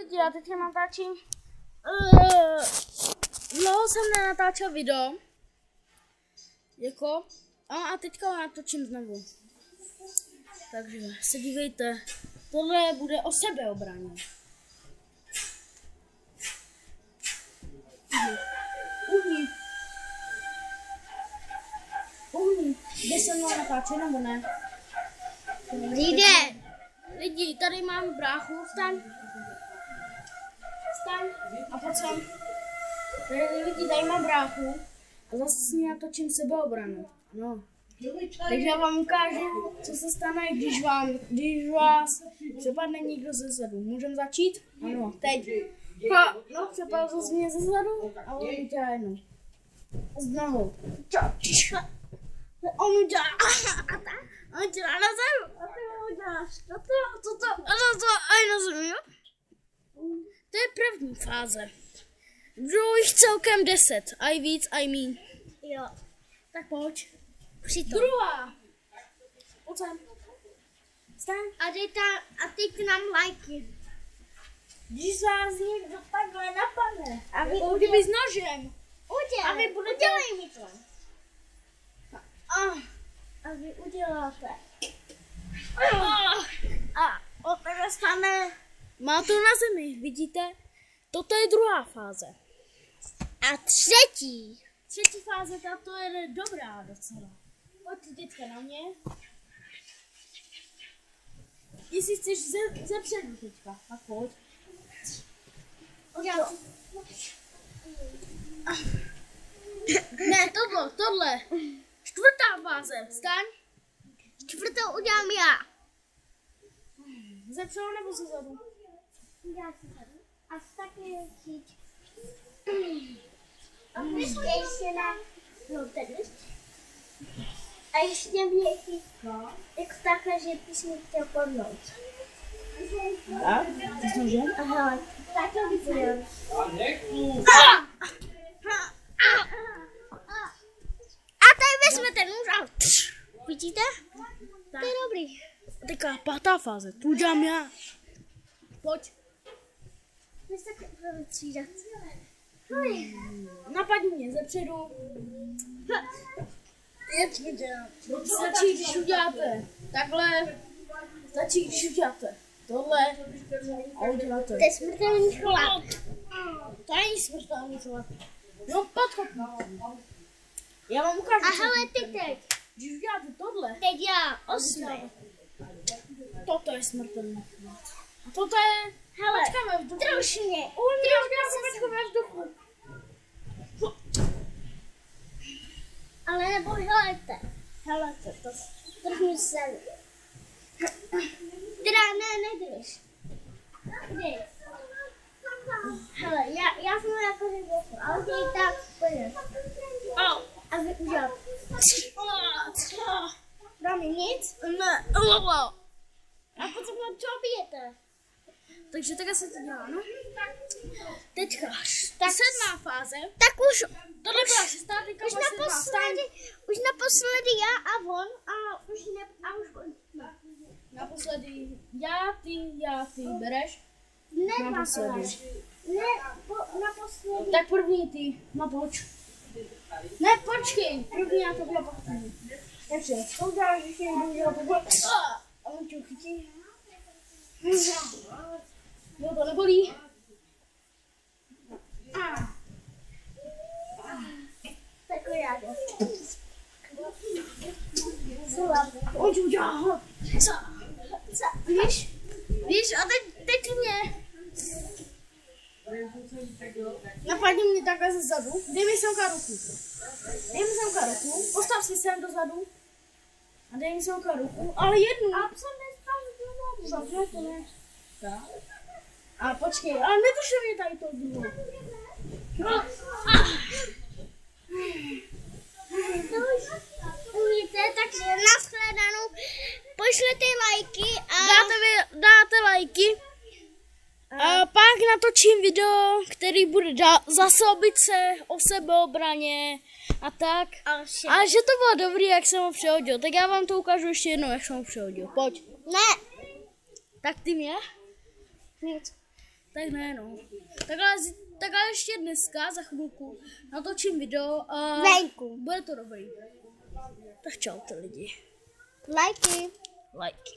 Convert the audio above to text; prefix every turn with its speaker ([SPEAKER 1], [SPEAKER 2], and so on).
[SPEAKER 1] lidi, já teďka natáčím. Dlouho jsem nenatáčel video. Jako. A teďka ho natočím znovu. Takže se dívejte. Tohle bude o sebeobraně. Uhni. Jde se mnou natáčet nebo ne?
[SPEAKER 2] Jde.
[SPEAKER 1] Lidi, tady mám bráchu, vstaň. Vstaň a pojď sem. Tady lidi, tady mám bráchu a zase s ní natočím sebeobranu. No. Takže já vám ukážu, co se stane, když vás přepadne někdo ze zadu. Můžeme začít? Ano, teď. No, přepadl zase mě ze zadu a on udělá jednou. Znovu. On udělá na zem. A ty ho uděláš. To a na zem, jo? To je první fáze. Druhých celkem 10. I víc, I mean.
[SPEAKER 2] Jo.
[SPEAKER 1] Tak pojď.
[SPEAKER 2] Přitom.
[SPEAKER 1] Druhá. Pojď sem. Staň.
[SPEAKER 2] A teď nám lajky.
[SPEAKER 1] Když vás někdo takhle napadne.
[SPEAKER 2] A vy
[SPEAKER 1] kdyby s nožem.
[SPEAKER 2] udělej.
[SPEAKER 1] A vy budete...
[SPEAKER 2] Udělej mi to.
[SPEAKER 1] A vy uděláte.
[SPEAKER 2] A o tebe stane.
[SPEAKER 1] Má to na zemi, vidíte? Toto je druhá fáze.
[SPEAKER 2] A třetí.
[SPEAKER 1] Třetí fáze, tato je dobrá docela. Pojď teďka na mě. Jestli chceš ze předu teďka, tak pojď. Ne, tohle. Čtvrtá fáze, vstaň.
[SPEAKER 2] Čtvrtou udělám já.
[SPEAKER 1] Ze předu nebo ze zadu?
[SPEAKER 2] Udělám se tady. A taky cít. A ještě na a ještě měchýko, jako takhle, že bys mi chtěl podnout.
[SPEAKER 1] Tak, ty s nožem?
[SPEAKER 2] Aha, takhle bych udělal. A tady vezme ten nůž a vidíte? To je dobrý.
[SPEAKER 1] Teďka pátá fáze, tu udělám já. Pojď.
[SPEAKER 2] Vy se takhle budeme třídat.
[SPEAKER 1] Napadni mě ze předu. Stačí, když uděláte takhle. Stačí, když uděláte tohle a uděláte.
[SPEAKER 2] To je smrtelný chlap.
[SPEAKER 1] To není smrtelný chlap. No, podchop. Já vám ukážu.
[SPEAKER 2] A hele, ty teď.
[SPEAKER 1] Když uděláte tohle.
[SPEAKER 2] Teď já, 8.
[SPEAKER 1] Toto je smrtelný chlap. A toto je...
[SPEAKER 2] Hele,
[SPEAKER 1] počkáme v duchu.
[SPEAKER 2] Trošně.
[SPEAKER 1] Počkáme v duchu.
[SPEAKER 2] Ale nebo helejte to. První zem. Teda nedrž. Dej. Hele, já jsem jako řekl, ale ty tak půjde. A vy uděláte. Dáme nic?
[SPEAKER 1] Ne.
[SPEAKER 2] A potom co bijete?
[SPEAKER 1] Takže takhle se to dělá, no. Teďka,
[SPEAKER 2] Tak
[SPEAKER 1] sedmá fáze.
[SPEAKER 2] Tak už.
[SPEAKER 1] Tohle byla šestá, teďka byla sedmá.
[SPEAKER 2] Už naposledy já a on a už ne, a už on.
[SPEAKER 1] Naposledy já, ty bereš.
[SPEAKER 2] Ne,
[SPEAKER 1] Naposledy.
[SPEAKER 2] naposledy.
[SPEAKER 1] Tak první ty, no pojď. Ne, počkej, první já to byla pak ty. Takže, to uděláš, když někdo udělal to bylo. A on tě chytí. Jo, to nebolí.
[SPEAKER 2] Tak já jdu.
[SPEAKER 1] On tě udělal. Víš, a teď mě. Napadni mě takhle ze zadu. Dej mi semka ruku. Postav si sem dozadu. A dej mi semka ruku. Ale jednu.
[SPEAKER 2] A jsem nespadl
[SPEAKER 1] To ne. Tak. A počkej, ale netušil mě tady to bylo.
[SPEAKER 2] To už umíte, takže nashledanou. Pošlete lajky a
[SPEAKER 1] Dáte lajky. A pak natočím video, který bude zase o sebeobraně a tak. A že to bylo dobrý, jak jsem ho přehodil. Tak já vám to ukážu ještě jednou, jak jsem ho přehodil. Pojď.
[SPEAKER 2] ne.
[SPEAKER 1] Tak ty mě?
[SPEAKER 2] Nic.
[SPEAKER 1] Tak ne, no. Takhle ještě dneska za chvilku natočím video a
[SPEAKER 2] Venku.
[SPEAKER 1] bude to dobrý. Tak čau ty lidi.
[SPEAKER 2] Lajky.
[SPEAKER 1] Lajky.